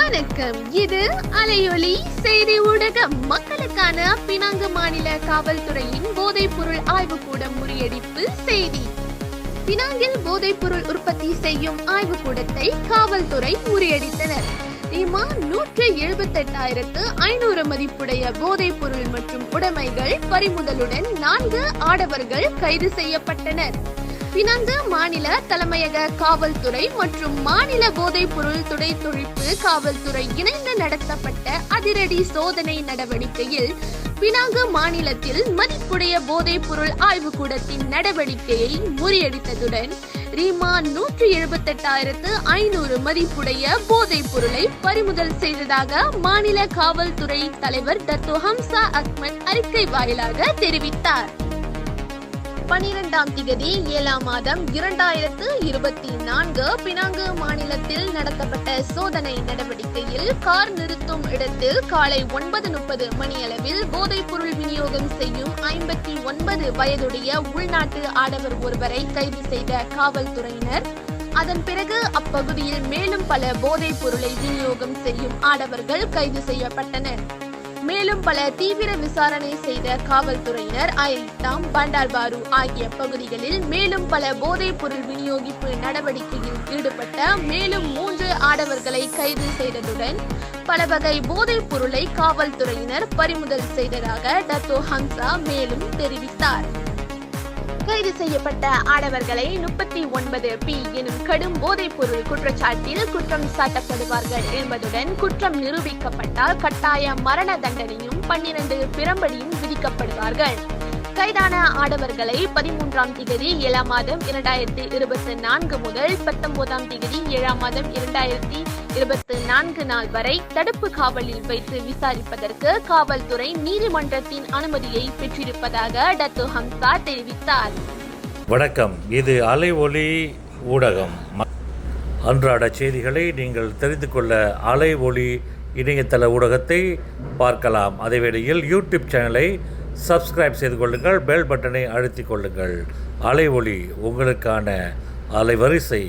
வணக்கம். இது அலையொலி செய்தி ஊடகம். மக்களுக்கான பினாங்கு மாநில காவல்துறையின் போதைப்பொருள் ஆய்வுக்கூடம் முறியடிப்பு செய்தி. பினாங்கில் போதைப்பொருள் உற்பத்தி செய்யும் ஆய்வுக்கூடத்தை காவல்துறை முறியடித்தனர். 178,500 மதிப்புடைய போதைப் பொருள் மற்றும் உடைமைகள் பறிமுதலுடன் 4 ஆடவர்கள் கைது செய்யப்பட்டனர். பினாங்கு மாநில தலைமையக காவல்துறை மற்றும் மாநில போதைப் பொருள் துடைத்தொழிப்பு காவல்துறை இணைந்து நடத்தப்பட்ட அதிரடி சோதனை நடவடிக்கையில் பினாங்கு மாநிலத்தில் மதிப்புடைய போதைப் பொருள் ஆய்வுக்கூடத்தின் நடவடிக்கையை முறியடித்ததுடன் 178,500 மதிப்புடைய போதைப் பொருளை பறிமுதல் செய்ததாக மாநில காவல்துறை தலைவர் டத்தோ ஹம்சா அஹ்மத் அறிக்கை வாயிலாக தெரிவித்தார். 12ஆம் திகதி 7ஆம் மாதம் 2024 பினாங்கு மாநிலத்தில் நடத்தப்பட்ட சோதனை நடவடிக்கையில் கார் நிறுத்தும் இடத்தில் காலை 9:30 மணியளவில் போதைப் பொருள் விநியோகம் செய்யும் 59 வயதுடைய உள்நாட்டு ஆடவர் ஒருவரை கைது செய்த காவல்துறையினர் அதன் பிறகு அப்பகுதியில் மேலும் பல போதைப் பொருளை விநியோகம் செய்யும் ஆடவர்கள் கைது செய்யப்பட்டனர். மேலும் பல தீவிர விசாரணை செய்த காவல்துறையினர் அயல்டாம், பண்டார்பாரு ஆகிய பகுதிகளில் மேலும் பல போதைப் பொருள் விநியோகிப்பு நடவடிக்கையில் ஈடுபட்ட மேலும் 3 ஆடவர்களை கைது செய்ததுடன் பல வகை போதைப் பொருளை காவல்துறையினர் பறிமுதல் செய்ததாக டத்தோ ஹம்சா மேலும் தெரிவித்தார். கைது செய்யப்பட்ட ஆடவர்களை 39P எனும் கடும் போதைப் பொருள் குற்றச்சாட்டில் குற்றம் சாட்டப்படுவார்கள் என்பதுடன் குற்றம் நிரூபிக்கப்பட்டால் கட்டாய மரண தண்டனையும் 12 பிரம்படியும் விதிக்கப்படுவார்கள். கைதான ஆடவர்களை 13ஆம் திகதி 7ஆம் மாதம் 2024 முதல் 19ஆம் திகதி 7ஆம் மாதம் 2024 நாள் வரை தடுப்பு காவலில் வைத்து விசாரிப்பதற்கு காவல்துறை நீதிமன்றத்தின் அனுமதியை பெற்றிருப்பதாக டத்தோ ஹம்சா தெரிவித்தார். வணக்கம். இது அலை ஒலி ஊடகம். அன்றாட செய்திகளை நீங்கள் தெரிந்து கொள்ள அலை ஒலி இணையதள ஊடகத்தை பார்க்கலாம். அதேவேளையில் யூடியூப் சேனலை சப்ஸ்கிரைப் செய்து கொள்ளுங்கள், பெல் பட்டனை அழுத்திக் கொள்ளுங்கள். அலை ஒலி உங்களுக்கான அலைவரிசை.